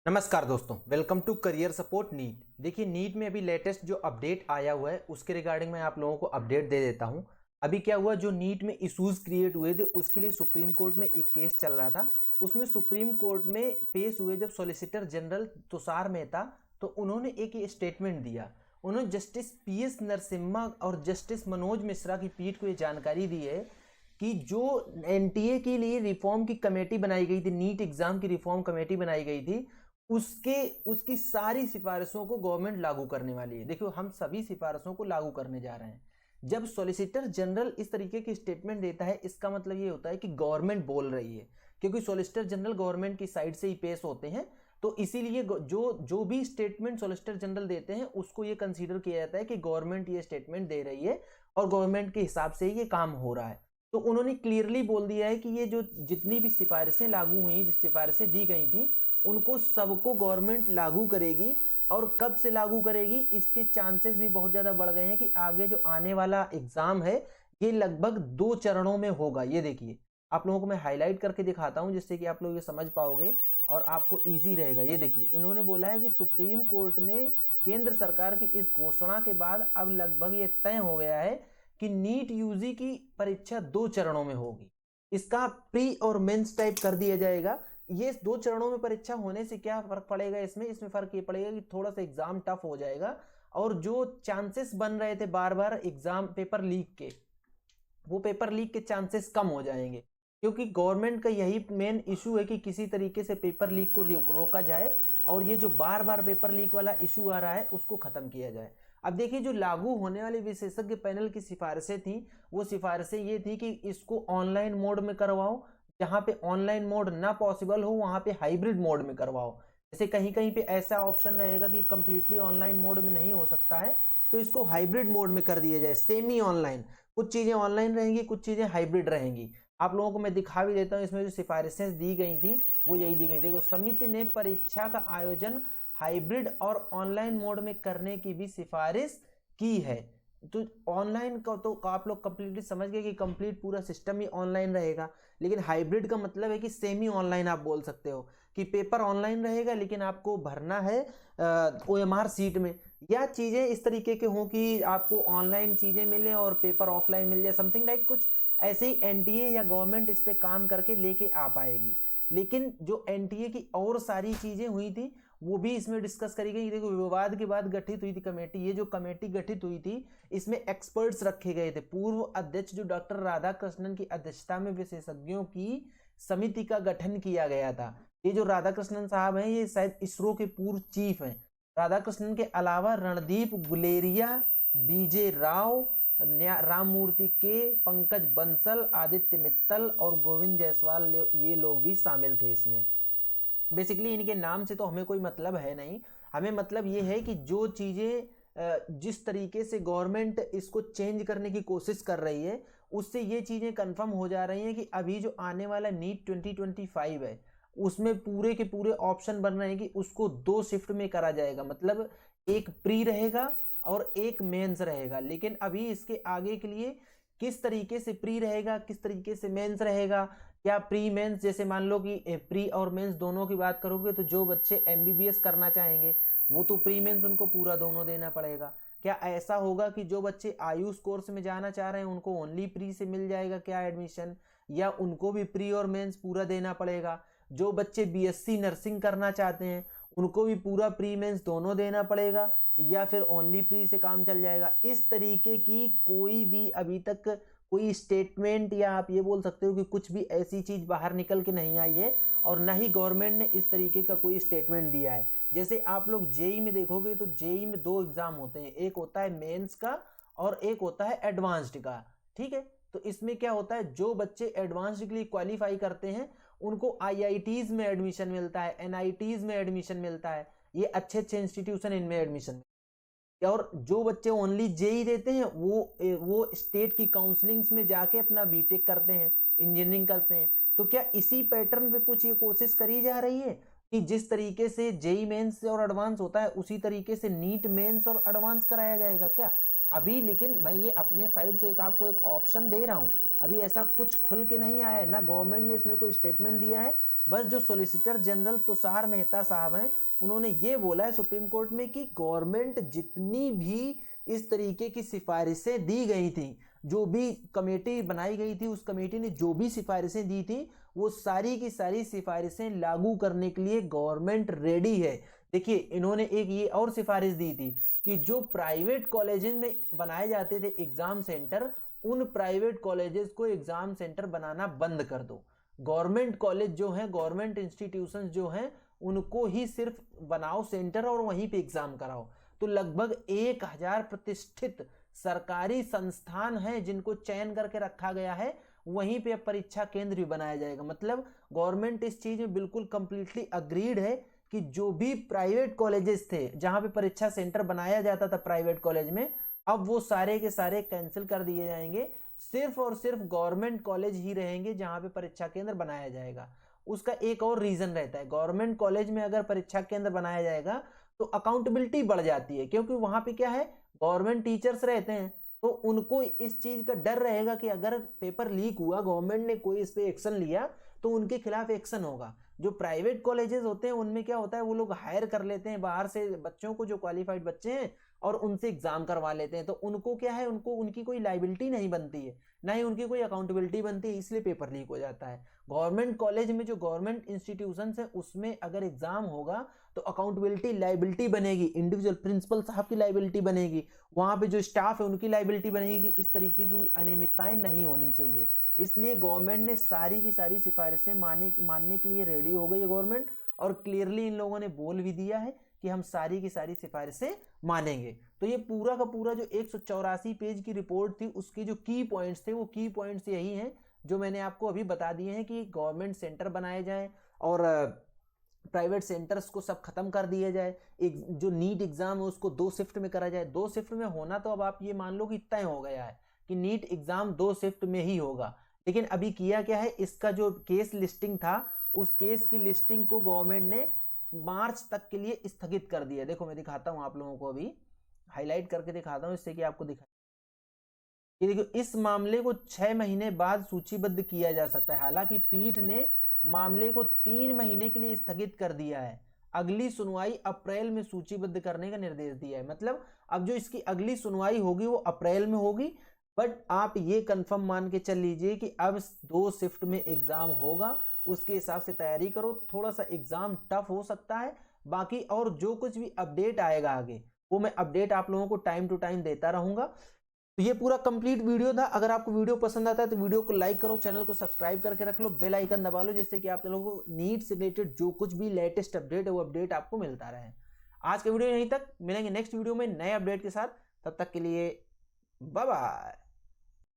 नमस्कार दोस्तों, welcome to career support NEET. देखिए, नीट में अभी लेटेस्ट जो अपडेट आया हुआ है उसके रिगार्डिंग मैं आप लोगों को अपडेट दे देता हूं। अभी क्या हुआ, जो नीट में इश्यूज क्रिएट हुए थे उसके लिए सुप्रीम कोर्ट में एक केस चल रहा था। उसमें सुप्रीम कोर्ट में पेश हुए जब सॉलिसिटर जनरल तुषार मेहता, तो उन्होंने एक ये स्टेटमेंट दिया। उन्होंने जस्टिस PS नरसिम्हा और जस्टिस मनोज मिश्रा की पीठ को ये जानकारी दी है कि जो NTA के लिए रिफॉर्म की कमेटी बनाई गई थी, नीट एग्जाम की रिफॉर्म कमेटी बनाई गई थी, उसके उसकी सारी सिफारिशों को गवर्नमेंट लागू करने वाली है। देखो, हम सभी सिफारिशों को लागू करने जा रहे हैं। जब सॉलिसिटर जनरल इस तरीके की स्टेटमेंट देता है, इसका मतलब ये होता है कि गवर्नमेंट बोल रही है, क्योंकि सॉलिसिटर जनरल गवर्नमेंट की साइड से ही पेश होते हैं। तो इसीलिए जो जो भी स्टेटमेंट सॉलिसिटर जनरल देते हैं उसको ये कंसीडर किया जाता है कि गवर्नमेंट ये स्टेटमेंट दे रही है और गवर्नमेंट के हिसाब से ही ये काम हो रहा है। तो उन्होंने क्लियरली बोल दिया है कि ये जो जितनी भी सिफारिशें लागू हुई, जिस सिफारिशें दी गई थी, उनको सबको गवर्नमेंट लागू करेगी। और कब से लागू करेगी, इसके चांसेस भी बहुत ज्यादा बढ़ गए हैं कि आगे जो आने वाला एग्जाम है ये लगभग 2 चरणों में होगा। ये देखिए, आप लोगों को मैं हाईलाइट करके दिखाता हूं जिससे कि आप लोग ये समझ पाओगे और आपको इजी रहेगा। ये देखिए, इन्होंने बोला है कि सुप्रीम कोर्ट में केंद्र सरकार की इस घोषणा के बाद अब लगभग ये तय हो गया है कि नीट यूजी की परीक्षा 2 चरणों में होगी। इसका प्री और मेंस टाइप कर दिया जाएगा। ये 2 चरणों में परीक्षा होने से क्या फर्क पड़ेगा, इसमें फर्क ये पड़ेगा कि थोड़ा सा एग्जाम टफ हो जाएगा। और जो चांसेस बन रहे थे बार बार एग्जाम पेपर लीक के, वो पेपर लीक के चांसेस कम हो जाएंगे, क्योंकि गवर्नमेंट का यही मेन इशू है कि किसी तरीके से पेपर लीक को रोका जाए और ये जो बार बार पेपर लीक वाला इशू आ रहा है उसको खत्म किया जाए। अब देखिए, जो लागू होने वाले विशेषज्ञ पैनल की सिफारिशें थी, वो सिफारिशें ये थी कि इसको ऑनलाइन मोड में करवाओ, जहां पे ऑनलाइन मोड ना पॉसिबल हो वहां पे हाइब्रिड मोड में करवाओ। जैसे कहीं कहीं पे ऐसा ऑप्शन रहेगा कि कंप्लीटली ऑनलाइन मोड में नहीं हो सकता है, तो इसको हाइब्रिड मोड में कर दिया जाए, सेमी ऑनलाइन। कुछ चीजें ऑनलाइन रहेंगी, कुछ चीजें हाइब्रिड रहेंगी। आप लोगों को मैं दिखा भी देता हूं, इसमें जो सिफारिशें दी गई थी वो यही दी गई। देखो, समिति ने परीक्षा का आयोजन हाइब्रिड और ऑनलाइन मोड में करने की भी सिफारिश की है। तो ऑनलाइन का तो आप लोग कंप्लीटली समझ गए कि कंप्लीट पूरा सिस्टम ही ऑनलाइन रहेगा। लेकिन हाइब्रिड का मतलब है कि सेमी ऑनलाइन आप बोल सकते हो, कि पेपर ऑनलाइन रहेगा लेकिन आपको भरना है OMR सीट में, या चीजें इस तरीके के हों कि आपको ऑनलाइन चीजें मिले और पेपर ऑफलाइन मिल जाए, समथिंग लाइक कुछ ऐसे ही NTA या गवर्नमेंट इस पे काम करके लेके आ पाएगी। लेकिन जो NTA की और सारी चीजें हुई थी वो भी इसमें डिस्कस करी गई। देखो, विवाद के बाद गठित हुई थी कमेटी। ये जो कमेटी गठित हुई थी इसमें एक्सपर्ट्स रखे गए थे। पूर्व अध्यक्ष जो डॉक्टर राधाकृष्णन की अध्यक्षता में विशेषज्ञों की समिति का गठन किया गया था। ये जो राधाकृष्णन साहब हैं ये शायद इसरो के पूर्व चीफ हैं। राधाकृष्णन के अलावा रणदीप गुलेरिया, BJ राव, राममूर्ति के, पंकज बंसल, आदित्य मित्तल और गोविंद जायसवाल, ये लोग भी शामिल थे इसमें। बेसिकली इनके नाम से तो हमें कोई मतलब है नहीं, हमें मतलब ये है कि जो चीजें जिस तरीके से गवर्नमेंट इसको चेंज करने की कोशिश कर रही है उससे ये चीजें कंफर्म हो जा रही हैं कि अभी जो आने वाला नीट 2025 है उसमें पूरे के पूरे ऑप्शन बन रहे हैं कि उसको 2 शिफ्ट में करा जाएगा। मतलब एक प्री रहेगा और एक मेंस रहेगा। लेकिन अभी इसके आगे के लिए किस तरीके से प्री रहेगा, किस तरीके से मेंस रहेगा, क्या प्री मेंस, जैसे मान लो कि प्री और मेंस दोनों की बात करोगे तो जो बच्चे MBBS करना चाहेंगे वो तो प्री मेंस उनको पूरा दोनों देना पड़ेगा। क्या ऐसा होगा कि जो बच्चे आयुष कोर्स में जाना चाह रहे हैं उनको ओनली प्री से मिल जाएगा क्या एडमिशन, या उनको भी प्री और मेंस पूरा देना पड़ेगा? जो बच्चे BSc नर्सिंग करना चाहते हैं उनको भी पूरा प्री मेंस दोनों देना पड़ेगा, या फिर ओनली प्री से काम चल जाएगा? इस तरीके की कोई भी अभी तक कोई स्टेटमेंट, या आप ये बोल सकते हो कि कुछ भी ऐसी चीज बाहर निकल के नहीं आई है, और ना ही गवर्नमेंट ने इस तरीके का कोई स्टेटमेंट दिया है। जैसे आप लोग जेई में देखोगे तो जेई में 2 एग्जाम होते हैं, एक होता है मेंस का और एक होता है एडवांस्ड का। ठीक है, तो इसमें क्या होता है, जो बच्चे एडवांस्ड के लिए क्वालिफाई करते हैं उनको IITs में एडमिशन मिलता है, NITs में एडमिशन मिलता है, ये अच्छे अच्छे इंस्टीट्यूशन इनमें एडमिशन। और जो बच्चे ओनली जेई देते हैं वो स्टेट की काउंसलिंग्स में जाके अपना बीटेक करते हैं, इंजीनियरिंग करते हैं। तो क्या इसी पैटर्न पे कुछ ये कोशिश करी जा रही है कि जिस तरीके से जेई मेंस और एडवांस होता है उसी तरीके से नीट मेंस और एडवांस कराया जाएगा क्या अभी? लेकिन मैं ये अपने साइड से आपको एक ऑप्शन दे रहा हूं। अभी ऐसा कुछ खुल के नहीं आया है, ना गवर्नमेंट ने इसमें कोई स्टेटमेंट दिया है। बस जो सॉलिसिटर जनरल तुषार मेहता साहब हैं उन्होंने ये बोला है सुप्रीम कोर्ट में कि गवर्नमेंट जितनी भी इस तरीके की सिफारिशें दी गई थी, जो भी कमेटी बनाई गई थी उस कमेटी ने जो भी सिफारिशें दी थी वो सारी की सारी सिफारिशें लागू करने के लिए गवर्नमेंट रेडी है। देखिए इन्होंने एक ये और सिफारिश दी थी कि जो प्राइवेट कॉलेजेस में बनाए जाते थे एग्जाम सेंटर, उन प्राइवेट कॉलेजेस को एग्जाम सेंटर बनाना बंद कर दो। गवर्नमेंट कॉलेज जो हैं, गवर्नमेंट इंस्टीट्यूशंस जो हैं, उनको ही सिर्फ बनाओ सेंटर और वहीं पे एग्जाम कराओ। तो लगभग 1000 प्रतिष्ठित सरकारी संस्थान हैं जिनको चयन करके रखा गया है, वहीं पे परीक्षा केंद्र भी बनाया जाएगा। मतलब गवर्नमेंट इस चीज में बिल्कुल कंप्लीटली अग्रीड है कि जो भी प्राइवेट कॉलेजेस थे जहां पे परीक्षा सेंटर बनाया जाता था प्राइवेट कॉलेज में, अब वो सारे के सारे कैंसिल कर दिए जाएंगे। सिर्फ और सिर्फ गवर्नमेंट कॉलेज ही रहेंगे जहां पे परीक्षा केंद्र बनाया जाएगा। उसका एक और रीजन रहता है, गवर्नमेंट कॉलेज में अगर परीक्षा केंद्र बनाया जाएगा तो अकाउंटेबिलिटी बढ़ जाती है, क्योंकि वहां पे क्या है, गवर्नमेंट टीचर्स रहते हैं तो उनको इस चीज का डर रहेगा कि अगर पेपर लीक हुआ, गवर्नमेंट ने कोई इस पे एक्शन लिया तो उनके खिलाफ एक्शन होगा। जो प्राइवेट कॉलेजेस होते हैं उनमें क्या होता है, वो लोग हायर कर लेते हैं बाहर से बच्चों को, जो क्वालिफाइड बच्चे हैं, और उनसे एग्जाम करवा लेते हैं। तो उनको क्या है, उनको उनकी कोई लाइबिलिटी नहीं बनती है, ना ही उनकी कोई अकाउंटेबिलिटी बनती है, इसलिए पेपर लीक हो जाता है। गवर्नमेंट कॉलेज में जो गवर्नमेंट इंस्टीट्यूशन है उसमें अगर एग्जाम होगा तो अकाउंटेबिलिटी, लाइबिलिटी बनेगी, इंडिविजुअल प्रिंसिपल साहब की लाइबिलिटी बनेगी, वहां पे जो स्टाफ है उनकी लाइबिलिटी बनेगी। इस तरीके की अनियमितताएं नहीं होनी चाहिए, इसलिए गवर्नमेंट ने सारी की सारी सिफारिशें मानने के लिए रेडी हो गई है गवर्नमेंट। और क्लियरली इन लोगों ने बोल भी दिया है कि हम सारी की सारी सिफारिशें मानेंगे। तो ये पूरा का पूरा जो 184 पेज की रिपोर्ट थी उसके जो की पॉइंट्स थे, वो की पॉइंट्स यही हैं जो मैंने आपको अभी बता दिए हैं कि गवर्नमेंट सेंटर बनाए जाएं और प्राइवेट सेंटर्स को सब खत्म कर दिया जाए। एक जो नीट एग्जाम है उसको 2 शिफ्ट में करा जाए। 2 शिफ्ट में होना तो अब आप ये मान लो कि तय हो गया है कि नीट एग्जाम 2 शिफ्ट में ही होगा। लेकिन अभी किया क्या है, इसका जो केस लिस्टिंग था उस केस की लिस्टिंग को गवर्नमेंट ने मार्च तक के लिए स्थगित कर दिया। देखो मैं दिखाता हूं आप लोगों को, अभी हाईलाइट करके दिखाता हूं इससे कि आपको दिखा। ये देखो, इस मामले को 6 महीने बाद सूचीबद्ध किया जा सकता है। हालांकि पीठ ने मामले को 3 महीने के लिए स्थगित कर दिया है, अगली सुनवाई अप्रैल में सूचीबद्ध करने का निर्देश दिया है। मतलब अब जो इसकी अगली सुनवाई होगी वो अप्रैल में होगी। बट आप ये कंफर्म मान के चल लीजिए कि अब 2 शिफ्ट में एग्जाम होगा, उसके हिसाब से तैयारी करो। थोड़ा सा एग्जाम टफ हो सकता है, बाकी और जो कुछ भी अपडेट आएगा आगे वो मैं अपडेट आप लोगों को टाइम टू टाइम देता रहूंगा। तो ये पूरा कंप्लीट वीडियो था। अगर आपको वीडियो पसंद आता है तो वीडियो को लाइक करो, चैनल को सब्सक्राइब करके रख लो, बेल आइकन दबा लो, जिससे कि आप लोगों को नीट से रिलेटेड जो कुछ भी लेटेस्ट अपडेट है वो अपडेट आपको मिलता रहे। आज के वीडियो यहीं तक, मिलेंगे नेक्स्ट वीडियो में नए अपडेट के साथ। तब तक के लिए बाय बाय।